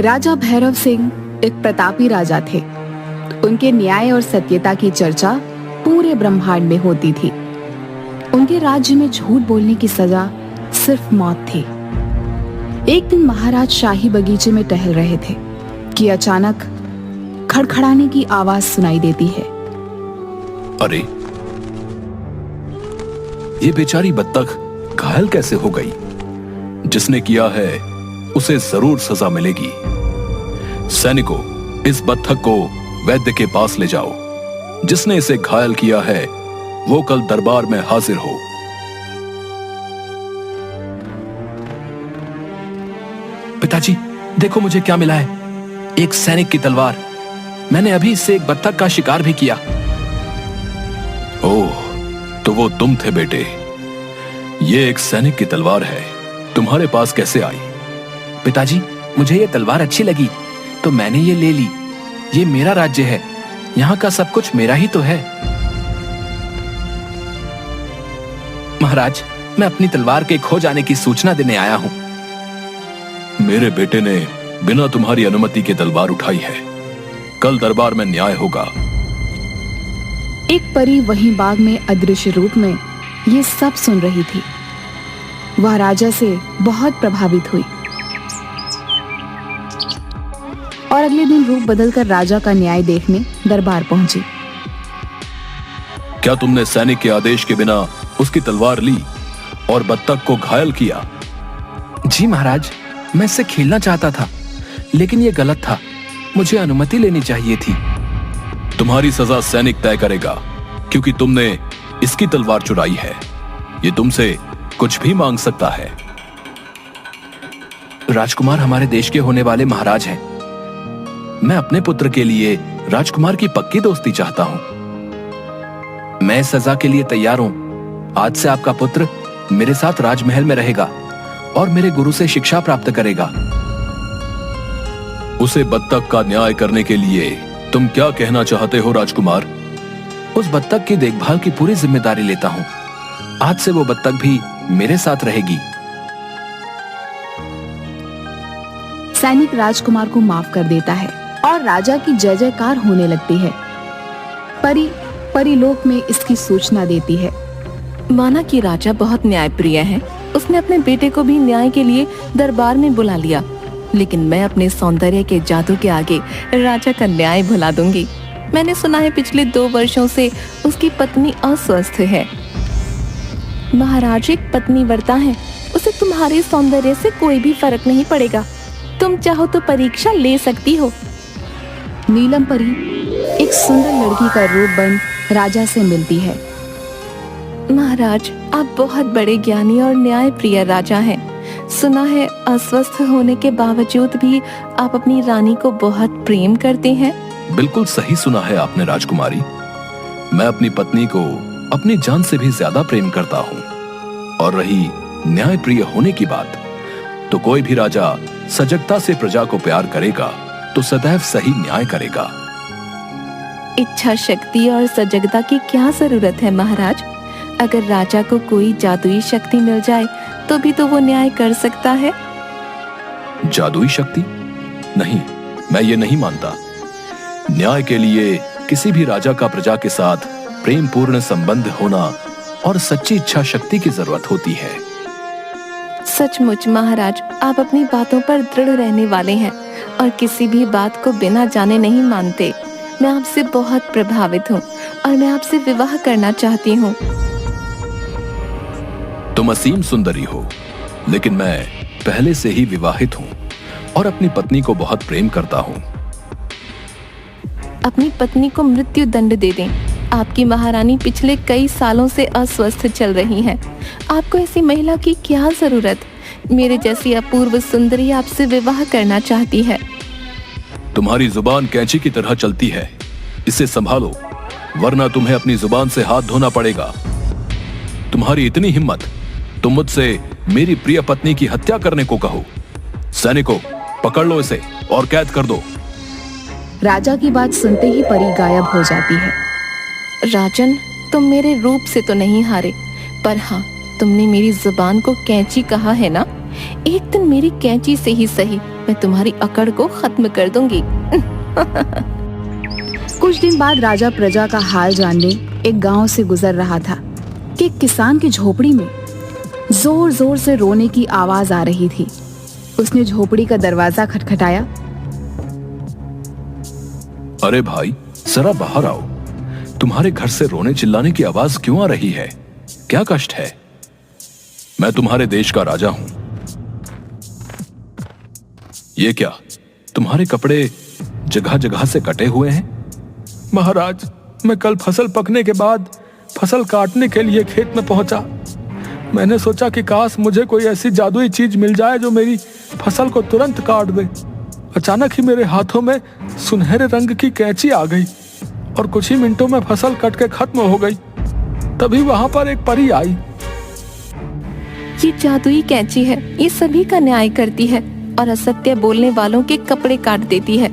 राजा भैरव सिंह एक प्रतापी राजा थे। उनके न्याय और सत्यता की चर्चा पूरे ब्रह्मांड में होती थी। उनके राज्य में झूठ बोलने की सजा सिर्फ मौत थी। एक दिन महाराज शाही बगीचे में टहल रहे थे कि अचानक खड़खड़ाने की आवाज सुनाई देती है। अरे, ये बेचारी बत्तख घायल कैसे हो गई? जिसने किया है उसे जरूर सजा मिलेगी। सैनिकों, इस बत्तख को वैद्य के पास ले जाओ। जिसने इसे घायल किया है वो कल दरबार में हाजिर हो। पिताजी, देखो मुझे क्या मिला है। एक सैनिक की तलवार। मैंने अभी इससे एक बत्तख का शिकार भी किया। ओह, तो वो तुम थे बेटे। ये एक सैनिक की तलवार है, तुम्हारे पास कैसे आई? पिताजी, मुझे ये तलवार अच्छी लगी तो मैंने ये ले ली। ये मेरा राज्य है, यहाँ का सब कुछ मेरा ही तो है। महाराज, मैं अपनी तलवार के खो जाने की सूचना देने आया हूँ। मेरे बेटे ने बिना तुम्हारी अनुमति के तलवार उठाई है। कल दरबार में न्याय होगा। एक परी वहीं बाग में अदृश्य रूप में ये सब सुन रही थी। वह राजा से बहुत प्रभावित हुई और अगले दिन रूप बदलकर राजा का न्याय देखने दरबार पहुंची। क्या तुमने सैनिक के आदेश के बिना उसकी तलवार ली और बत्तख को घायल किया? जी महाराज, मैं इससे खेलना चाहता था, लेकिन ये गलत था। मुझे अनुमति लेनी चाहिए थी। तुम्हारी सजा सैनिक तय करेगा, क्योंकि तुमने इसकी तलवार चुराई है। ये तुमसे कुछ भी मांग सकता है। राजकुमार हमारे देश के होने वाले महाराज हैं। मैं अपने पुत्र के लिए राजकुमार की पक्की दोस्ती चाहता हूं। मैं सजा के लिए तैयार हूं। आज से आपका पुत्र मेरे साथ राजमहल में रहेगा और मेरे गुरु से शिक्षा प्राप्त करेगा। उसे बत्तख का न्याय करने के लिए तुम क्या कहना चाहते हो राजकुमार? उस बत्तख की देखभाल की पूरी जिम्मेदारी लेता हूं। आज से वो बत्तख भी मेरे साथ रहेगी। सैनिक राजकुमार को माफ कर देता है और राजा की जय जयकार होने लगती है। परीलोक में इसकी सूचना देती है। माना कि राजा बहुत न्यायप्रिय है। उसने अपने बेटे को भी न्याय के लिए दरबार में बुला लिया, लेकिन मैं अपने सौंदर्य के जादू के आगे राजा का न्याय भुला दूंगी। मैंने सुना है पिछले 2 वर्षों से उसकी पत्नी अस्वस्थ है। महाराज एक पत्नी व्रता है, उसे तुम्हारे सौंदर्य से कोई भी फर्क नहीं पड़ेगा। तुम चाहो तो परीक्षा ले सकती हो। नीलम परी एक सुंदर लड़की का रूप बन राजा से मिलती है। महाराज, आप बहुत बड़े ज्ञानी और न्यायप्रिय राजा हैं। सुना है अस्वस्थ होने के बावजूद भी आप अपनी रानी को बहुत प्रेम करते हैं। बिल्कुल सही सुना है आपने राजकुमारी। मैं अपनी पत्नी को अपनी जान से भी ज्यादा प्रेम करता हूँ। और रही न्यायप्रिय होने की बात, तो कोई भी राजा सजगता से प्रजा को प्यार करेगा तो सदैव सही न्याय करेगा। इच्छा शक्ति और सजगता की क्या जरूरत है महाराज? अगर राजा को कोई जादुई शक्ति मिल जाए तो भी तो वो न्याय कर सकता है। जादुई शक्ति? नहीं, मैं ये नहीं मानता। न्याय के लिए किसी भी राजा का प्रजा के साथ प्रेम पूर्ण संबंध होना और सच्ची इच्छा शक्ति की जरूरत होती है। सचमुच महाराज, आप अपनी बातों पर दृढ़ रहने वाले हैं और किसी भी बात को बिना जाने नहीं मानते। मैं आपसे बहुत प्रभावित हूँ और मैं आपसे विवाह करना चाहती हूँ। तुम असीम सुंदरी हो, लेकिन मैं पहले से ही विवाहित हूँ और अपनी पत्नी को बहुत प्रेम करता हूँ। अपनी पत्नी को मृत्यु दंड दे दें। आपकी महारानी पिछले कई सालों से अस्वस्थ चल रही हैं। आपको ऐसी महिला की क्या जरूरत? मेरे जैसी अपूर्व सुंदरी आपसे विवाह करना चाहती है। तुम्हारी जुबान कैंची की तरह चलती है, इसे संभालो, वरना तुम्हें अपनी जुबान से हाथ धोना पड़ेगा। तुम्हारी इतनी हिम्मत, तुम मुझसे मेरी प्रिय पत्नी की हत्या करने को कहो। सैनिकों, पकड़ लो इसे और कैद कर दो। राजा की बात सुनते ही परी गायब हो जाती है। राजन, तुम मेरे रूप से तो नहीं हारे, पर हाँ, तुमने मेरी जुबान को कैंची कहा है ना? एक दिन मेरी कैंची से ही सही मैं तुम्हारी अकड़ को खत्म कर दूंगी। कुछ दिन बाद राजा प्रजा का हाल जानने एक गांव से गुजर रहा था कि एक किसान की झोपड़ी में जोर जोर से रोने की आवाज आ रही थी। उसने झोपड़ी का दरवाजा खटखटाया। अरे भाई, जरा बाहर आओ। तुम्हारे घर से रोने चिल्लाने की आवाज क्यों आ रही है? क्या कष्ट है? मैं तुम्हारे देश का राजा हूं। ये क्या, तुम्हारे कपड़े जगह जगह से कटे हुए हैं? महाराज, मैं कल फसल पकने के बाद फसल काटने के लिए खेत में पहुंचा। मैंने सोचा कि काश मुझे कोई ऐसी जादुई चीज मिल जाए जो मेरी फसल को तुरंत काट दे। अचानक ही मेरे हाथों में सुनहरे रंग की कैंची आ गई और कुछ ही मिनटों में फसल कट के खत्म हो गई। तभी वहां पर एक परी आई। ये जादुई कैंची है, ये सभी का न्याय करती है और असत्य बोलने वालों के कपड़े काट देती है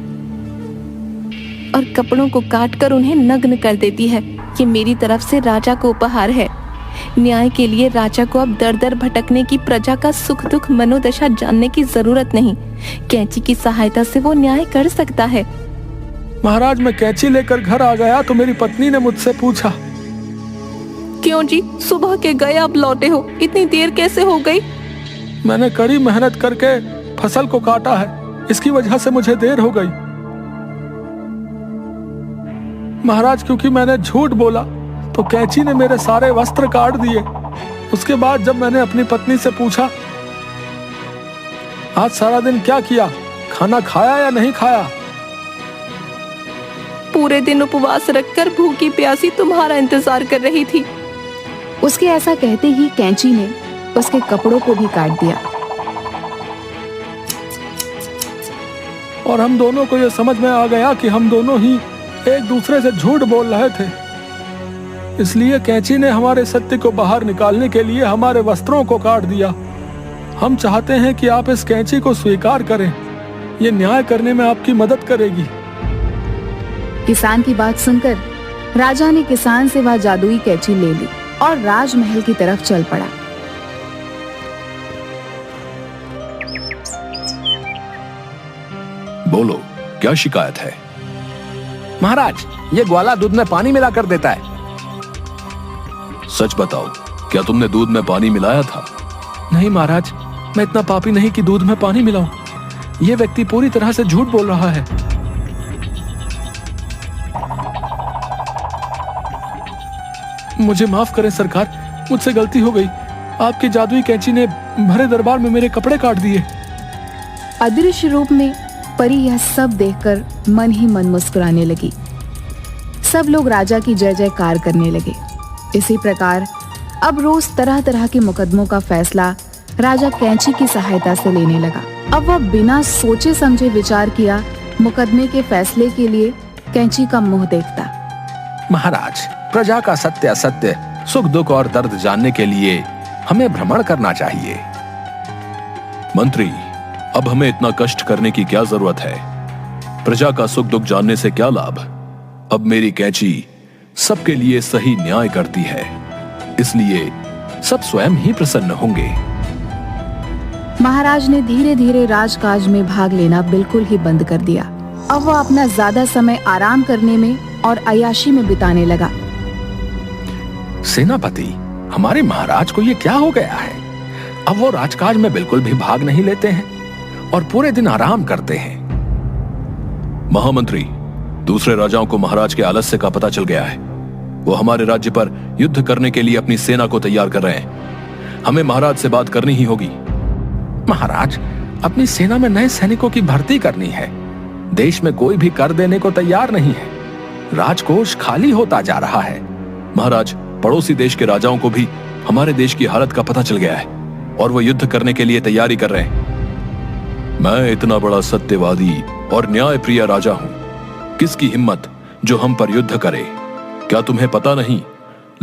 और कपड़ों को काटकर उन्हें नग्न कर देती है। ये मेरी तरफ से राजा को उपहार है। न्याय के लिए राजा को अब दर दर भटकने की प्रजा का सुख दुख मनोदशा जानने की जरूरत नहीं। कैंची की सहायता से वो न्याय कर सकता है। महाराज, मैं कैंची लेकर घर आ गया तो मेरी पत्नी ने मुझसे पूछा, क्यों जी, सुबह के गए अब लौटे हो, इतनी देर कैसे हो गई? मैंने कड़ी मेहनत करके फसल को काटा है, इसकी वजह से मुझे देर हो गई। महाराज, क्योंकि मैंने झूठ बोला तो कैंची ने मेरे सारे वस्त्र काट दिए। उसके बाद जब मैंने अपनी पत्नी से पूछा, आज सारा दिन क्या किया, खाना खाया या नहीं खाया? पूरे दिन उपवास रखकर भूखी प्यासी तुम्हारा इंतजार कर रही थी। उसके ऐसा कहते ही कैंची ने उसके कपड़ों को भी काट दिया। और हम दोनों को यह समझ में आ गया कि हम दोनों ही एक दूसरे से झूठ बोल रहे थे। इसलिए कैंची ने हमारे सत्य को बाहर निकालने के लिए हमारे वस्त्रों को काट दिया। हम चाहते हैं कि आप इस कैंची को स्वीकार करें, ये न्याय करने में आपकी मदद करेगी। किसान की बात सुनकर राजा ने किसान से वह जादुई कैंची ले ली और राजमहल की तरफ चल पड़ा। बोलो, क्या शिकायत है? महाराज, ये ग्वाला दूध में पानी मिला कर देता है। सच बताओ, क्या तुमने दूध में पानी मिलाया था? नहीं महाराज, मैं इतना पापी नहीं कि दूध में पानी मिलाऊं। ये व्यक्ति पूरी तरह से झूठ बोल रहा है। मुझे माफ करें सरकार, मुझसे गलती हो गई। आपकी जादुई कैंची ने भरे दरबार में मेरे कपड़े काट दिए। अदृश्य रूप में परी यह सब देखकर मन ही मन मुस्कुराने लगी। सब लोग राजा की जय जयकार करने लगे। इसी प्रकार अब रोज तरह तरह के मुकदमों का फैसला राजा कैंची की सहायता से लेने लगा। अब वह बिना सोचे समझे विचार किया मुकदमे के फैसले के लिए कैंची का मुंह देखता। महाराज, प्रजा का सत्य असत्य, सुख दुख और दर्द जानने के लिए हमें भ्रमण करना चाहिए। मंत्री, अब हमें इतना कष्ट करने की क्या जरूरत है? प्रजा का सुख दुख जानने से क्या लाभ? अब मेरी कैंची सबके लिए सही न्याय करती है, इसलिए सब स्वयं ही प्रसन्न होंगे। महाराज ने धीरे धीरे राजकाज में भाग लेना बिल्कुल ही बंद कर दिया। अब वह अपना ज्यादा समय आराम करने में और अय्याशी में बिताने लगा। सेनापति, हमारे महाराज को ये क्या हो गया है? अब वो राजकाज में बिल्कुल भी भाग नहीं लेते हैं और पूरे दिन आराम करते हैं। महामंत्री, दूसरे राजाओं को महाराज के आलस्य का पता चल गया है। वो हमारे राज्य पर युद्ध करने के लिए अपनी सेना को तैयार कर रहे हैं। हमें महाराज से बात करनी ही होगी। महाराज, अपनी सेना में नए सैनिकों की भर्ती करनी है। देश में कोई भी कर देने को तैयार नहीं है। राजकोष खाली होता जा रहा है। महाराज, पड़ोसी देश के राजाओं को भी हमारे देश की हालत का पता चल गया है और वो युद्ध करने के लिए तैयारी कर रहे हैं। मैं इतना बड़ा सत्यवादी और न्याय प्रिय राजा हूं, किसकी हिम्मत जो हम पर युद्ध करे? क्या तुम्हें पता नहीं,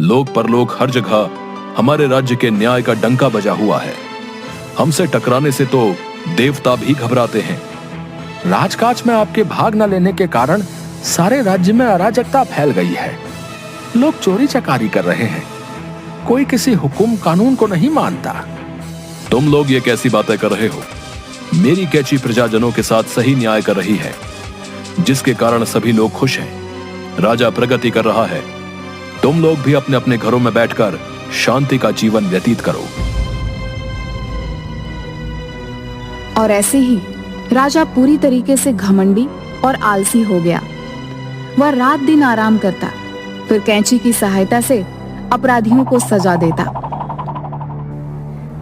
लोक परलोक हर जगह हमारे राज्य के न्याय का डंका बजा हुआ है। हमसे टकराने से तो देवता भी घबराते हैं। राजकाज में आपके भाग न लेने के कारण सारे राज्य में अराजकता फैल गई है। लोग चोरी चकारी कर रहे हैं। कोई किसी हुकुम कानून को नहीं मानता। तुम लोग ये कैसी बातें कर रहे हो? मेरी कैची प्रजाजनों के साथ सही न्याय कर रही है, जिसके कारण सभी लोग खुश हैं। राजा प्रगति कर रहा है। तुम लोग भी अपने अपने घरों में बैठकर शांति का जीवन व्यतीत करो। और ऐसे ही राजा पूरी तरीके से घमंडी और आलसी हो गया। वह रात दिन आराम करता, फिर कैंची की सहायता से अपराधियों को सजा देता।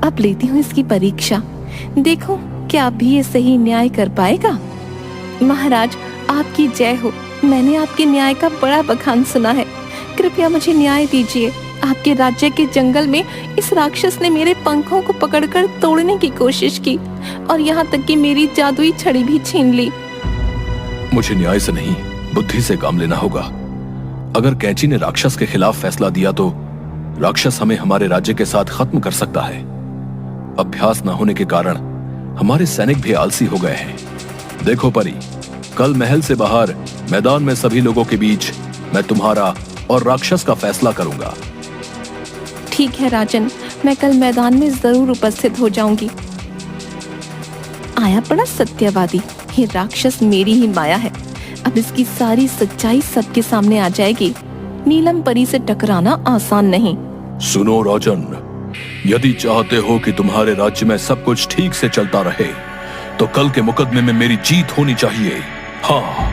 अब लेती हूँ इसकी परीक्षा, देखो क्या अब भी ये सही न्याय कर पाएगा। महाराज आपकी जय हो। मैंने आपके न्याय का बड़ा बखान सुना है, कृपया मुझे न्याय दीजिए। आपके राज्य के जंगल में इस राक्षस ने मेरे पंखों को पकड़कर तोड़ने की कोशिश की और यहाँ तक कि मेरी जादुई छड़ी भी छीन ली। मुझे न्याय से नहीं, बुद्धि से काम लेना होगा। अगर कैंची ने राक्षस के खिलाफ फैसला दिया तो राक्षस हमें हमारे राज्य के साथ खत्म कर सकता है। अभ्यास न होने के कारण हमारे सैनिक भी आलसी हो गए हैं। देखो परी, कल महल से बाहर मैदान में सभी लोगों के बीच मैं तुम्हारा और राक्षस का फैसला करूंगा। ठीक है राजन, मैं कल मैदान में जरूर उपस्थित हो जाऊंगी। आया बड़ा सत्यवादी, ये राक्षस मेरी ही माया है। अब इसकी सारी सच्चाई सबके सामने आ जाएगी। नीलम परी से टकराना आसान नहीं। सुनो राजन, यदि चाहते हो कि तुम्हारे राज्य में सब कुछ ठीक से चलता रहे तो कल के मुकदमे में मेरी जीत होनी चाहिए। हाँ।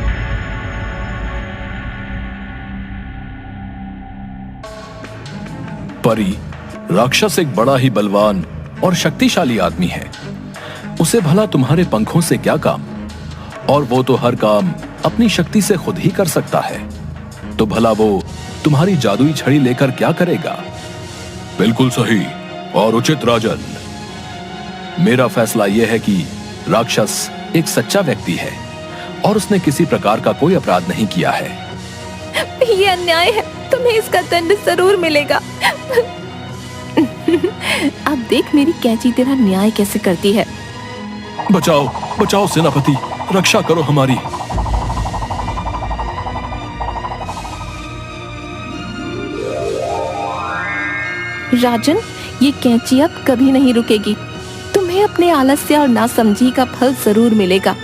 परी, राक्षस एक बड़ा ही बलवान और शक्तिशाली आदमी है। उसे भला तुम्हारे पंखों से क्या काम? और वो तो हर काम अपनी शक्ति से खुद ही कर सकता है। तो भला वो तुम्हारी जादुई छड़ी लेकर क्या करेगा? बिल्कुल सही और उचित राजन। मेरा फैसला यह है कि राक्षस एक सच्चा व्यक्ति है और उसने किसी प्रकार का कोई अपराध नहीं किया है। ये अन्याय है, तुम्हें इसका दंड जरूर मिलेगा। अब देख मेरी कैंची तेरा न्याय कैसे करती है। बचाओ, बचाओ सेनापति, रक्षा करो हमारी। राजन, ये कैंची अब कभी नहीं रुकेगी। तुम्हें अपने आलस्य और नासमझी का फल जरूर मिलेगा।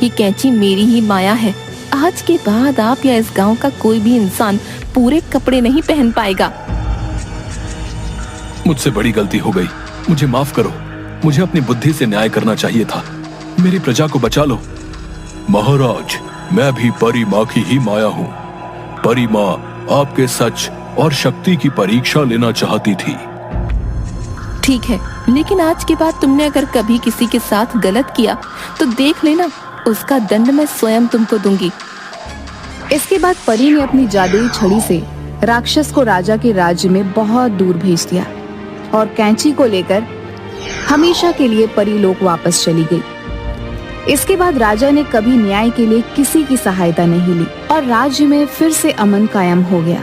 ये कैंची मेरी ही माया है। आज के बाद आप या इस गांव का कोई भी इंसान पूरे कपड़े नहीं पहन पाएगा। मुझसे बड़ी गलती हो गई, मुझे माफ करो। मुझे अपनी बुद्धि से न्याय करना चाहिए था। मेरी प्रजा को बचा लो। महाराज, मैं भी परी माँ की ही माया हूँ। परी माँ आपके सच और शक्ति की परीक्षा लेना चाहती थी। ठीक है, लेकिन आज के बाद तुमने अगर कभी किसी के साथ गलत किया तो देख लेना, उसका दंड मैं स्वयं तुमको दूंगी। इसके बाद परी ने अपनी जादुई छड़ी से राक्षस को राजा के राज्य में बहुत दूर भेज दिया और कैंची को लेकर हमेशा के लिए परी लोक वापस चली गई। इसके बाद राजा ने कभी न्याय के लिए किसी की सहायता नहीं ली और राज्य में फिर से अमन कायम हो गया।